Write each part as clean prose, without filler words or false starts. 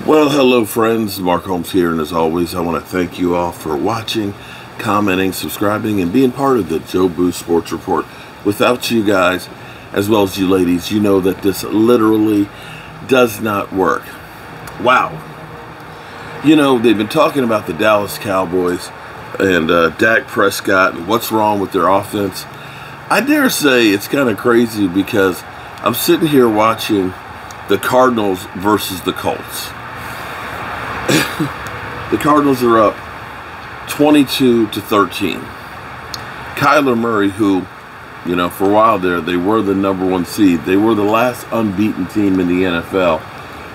Well, hello friends, Mark Holmes here, and as always, I want to thank you all for watching, commenting, subscribing, and being part of the Joe Boost Sports Report. Without you guys, as well as you ladies, you know that this literally does not work. Wow. You know, they've been talking about the Dallas Cowboys and Dak Prescott and what's wrong with their offense. I dare say it's kind of crazy because I'm sitting here watching the Cardinals versus the Colts. The Cardinals are up 22-13. Kyler Murray, who, you know, for a while there, they were the #1 seed. They were the last unbeaten team in the NFL.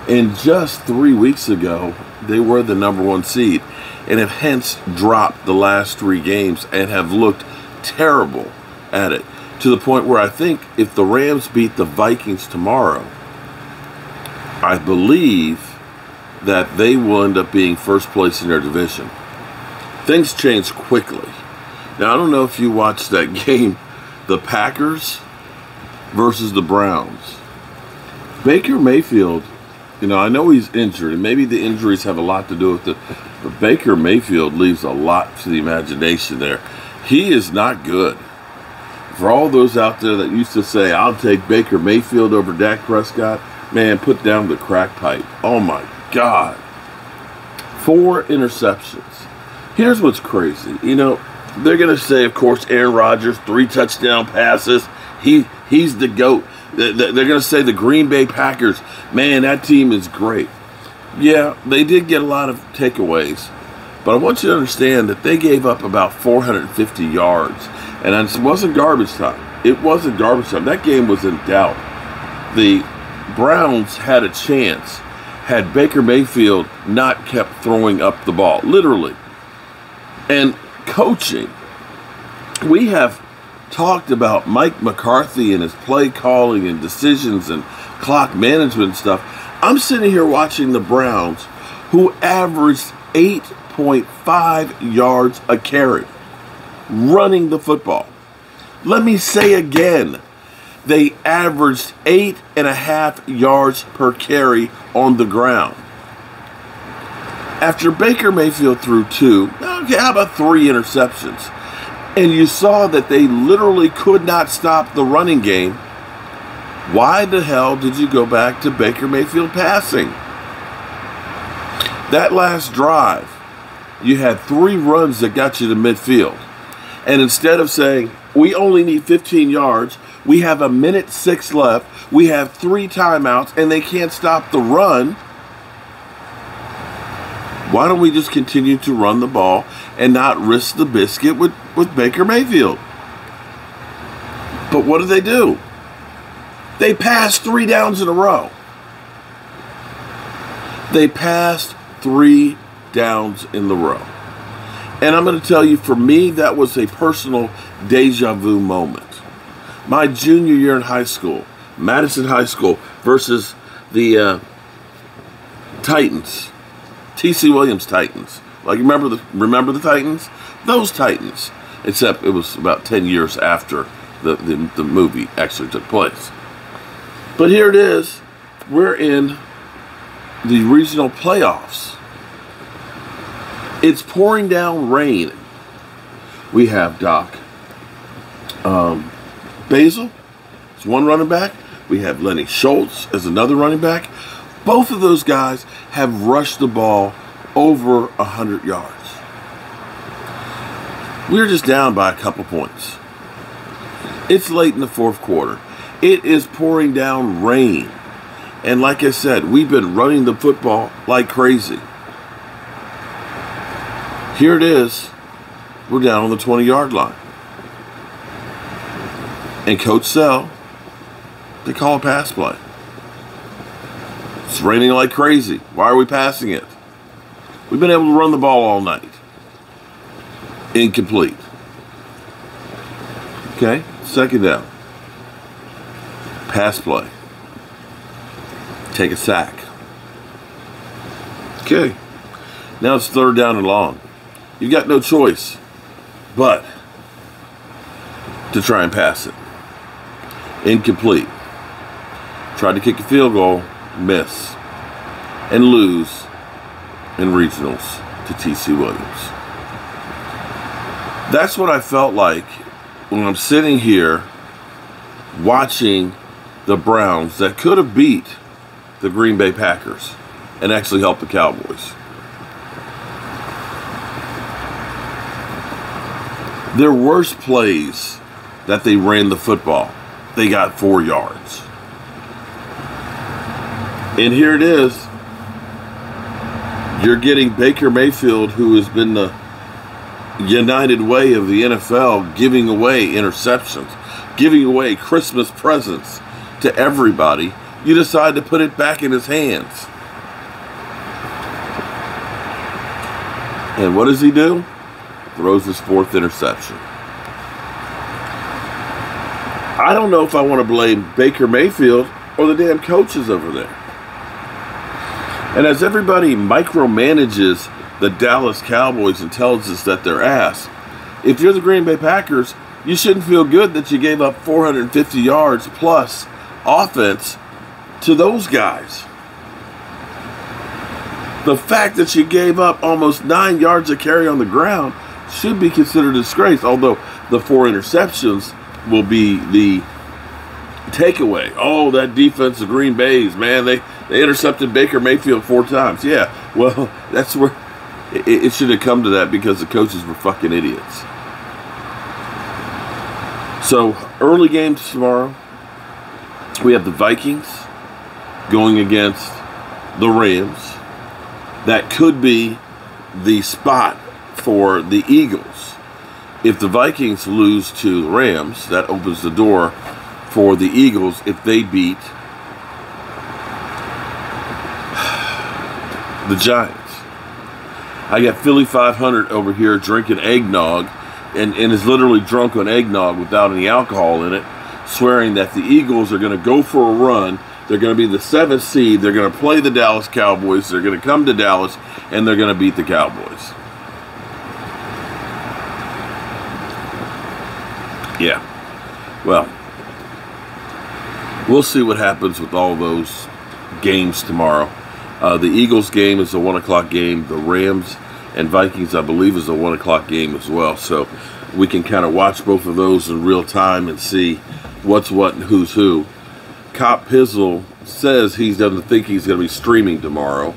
And just 3 weeks ago, they were the #1 seed and have hence dropped the last 3 games and have looked terrible at it, to the point where I think if the Rams beat the Vikings tomorrow, I believe that they will end up being first place in their division. Things change quickly. Now, I don't know if you watched that game, the Packers versus the Browns. Baker Mayfield, you know, I know he's injured, and maybe the injuries have a lot to do with it, but Baker Mayfield leaves a lot to the imagination there. He is not good. For all those out there that used to say, I'll take Baker Mayfield over Dak Prescott, man, put down the crack pipe. Oh my God. 4 interceptions. Here's what's crazy. You know, they're going to say, of course, Aaron Rodgers, 3 touchdown passes. He's the GOAT. They're going to say the Green Bay Packers, man, that team is great. Yeah, they did get a lot of takeaways. But I want you to understand that they gave up about 450 yards. And it wasn't garbage time. It wasn't garbage time. That game was in doubt. The Browns had a chance had Baker Mayfield not kept throwing up the ball, literally. And coaching, we have talked about Mike McCarthy and his play calling and decisions and clock management stuff. I'm sitting here watching the Browns, who averaged 8.5 yards a carry running the football. Let me say again, they averaged 8.5 yards per carry on the ground. After Baker Mayfield threw 2, okay, how about 3 interceptions? And you saw that they literally could not stop the running game. Why the hell did you go back to Baker Mayfield passing? That last drive, you had 3 runs that got you to midfield. And instead of saying, we only need 15 yards, we have 1:06 left, we have 3 timeouts, and they can't stop the run, why don't we just continue to run the ball and not risk the biscuit with Baker Mayfield? But what do? They passed 3 downs in a row. They passed 3 downs in the row. And I'm going to tell you, for me, that was a personal deja vu moment. My junior year in high school, Madison High School versus the Titans, T.C. Williams Titans. Like, remember the Titans? Those Titans. Except it was about 10 years after the movie actually took place. But here it is. We're in the regional playoffs. It's pouring down rain. We have Doc Basil as one running back. We have Lenny Schultz as another running back. Both of those guys have rushed the ball over 100 yards. We're just down by a couple points. It's late in the 4th quarter. It is pouring down rain. And like I said, we've been running the football like crazy. Here it is. We're down on the 20-yard line. And Coach Sell, they call a pass play. It's raining like crazy. Why are we passing it? We've been able to run the ball all night. Incomplete. Okay, 2nd down. Pass play. Take a sack. Okay, now it's 3rd down and long. You've got no choice but to try and pass it. Incomplete. Tried to kick a field goal, miss. and lose in regionals to TC Williams. That's what I felt like when I'm sitting here watching the Browns that could have beat the Green Bay Packers and actually helped the Cowboys. Their worst plays that they ran the football, they got 4 yards. And here it is. You're getting Baker Mayfield, who has been the United Way of the NFL, giving away interceptions, giving away Christmas presents to everybody. You decide to put it back in his hands. And what does he do? Throws his 4th interception. I don't know if I want to blame Baker Mayfield or the damn coaches over there. And as everybody micromanages the Dallas Cowboys and tells us that they're ass, if you're the Green Bay Packers, you shouldn't feel good that you gave up 450 yards plus offense to those guys. The fact that you gave up almost 9 yards of carry on the ground should be considered a disgrace, although the 4 interceptions will be the takeaway. Oh, that defense of Green Bay's, man, they intercepted Baker Mayfield 4 times. Yeah, well, that's where it should have come to that, because the coaches were fucking idiots. So, early games tomorrow. We have the Vikings going against the Rams. That could be the spot for the Eagles. If the Vikings lose to the Rams, that opens the door for the Eagles if they beat the Giants. I got Philly 500 over here drinking eggnog and is literally drunk on eggnog without any alcohol in it, swearing that the Eagles are going to go for a run. They're going to be the 7th seed. They're going to play the Dallas Cowboys. They're going to come to Dallas, and they're going to beat the Cowboys. Yeah. Well, we'll see what happens with all those games tomorrow. The Eagles game is a 1 o'clock game. The Rams and Vikings, I believe, is a 1 o'clock game as well. So we can kind of watch both of those in real time and see what's what and who's who. Cop Pizzle says he doesn't think he's going to be streaming tomorrow.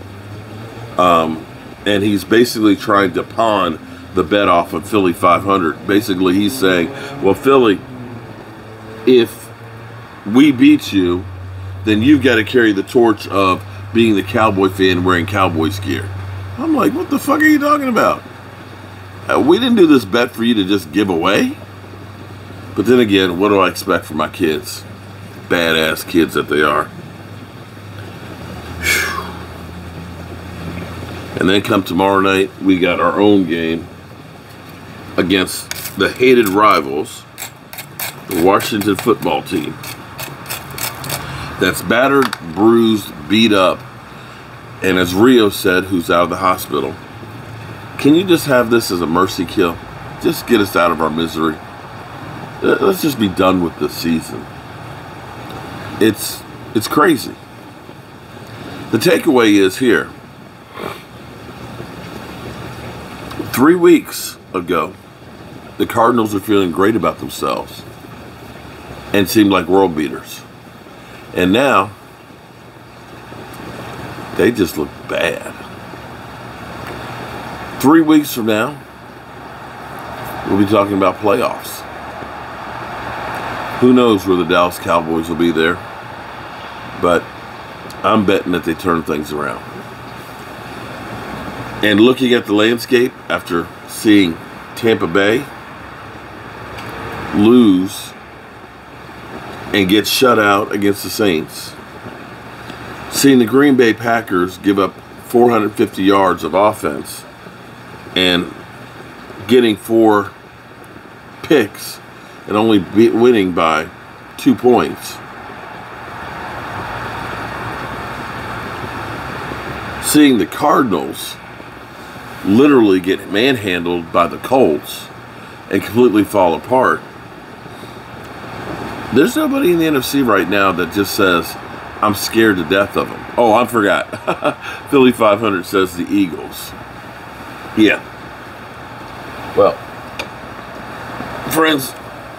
And he's basically trying to pawn the bet off of Philly 500. Basically, he's saying, well, Philly, if we beat you, then you've got to carry the torch of being the Cowboy fan wearing Cowboys gear. I'm like, what the fuck are you talking about? We didn't do this bet for you to just give away. But then again, what do I expect from my kids? Badass kids that they are. Whew. And then come tomorrow night, we got our own game against the hated rivals, the Washington football team. That's battered, bruised, beat up. And as Rio said, who's out of the hospital, can you just have this as a mercy kill? Just get us out of our misery. Let's just be done with this season. It's crazy. The takeaway is here. 3 weeks ago, the Cardinals are feeling great about themselves and seemed like world beaters. And now, they just look bad. 3 weeks from now, we'll be talking about playoffs. Who knows where the Dallas Cowboys will be there, but I'm betting that they turn things around. And looking at the landscape after seeing Tampa Bay lose and get shut out against the Saints, seeing the Green Bay Packers give up 450 yards of offense and getting 4 picks and only winning by 2 points. Seeing the Cardinals literally get manhandled by the Colts and completely fall apart. There's nobody in the NFC right now that just says, I'm scared to death of them. Oh, I forgot. Philly 500 says the Eagles. Yeah. Well, friends,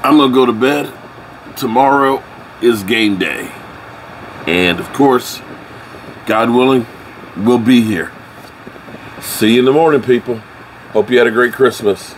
I'm going to go to bed. Tomorrow is game day. And, of course, God willing, we'll be here. See you in the morning, people. Hope you had a great Christmas.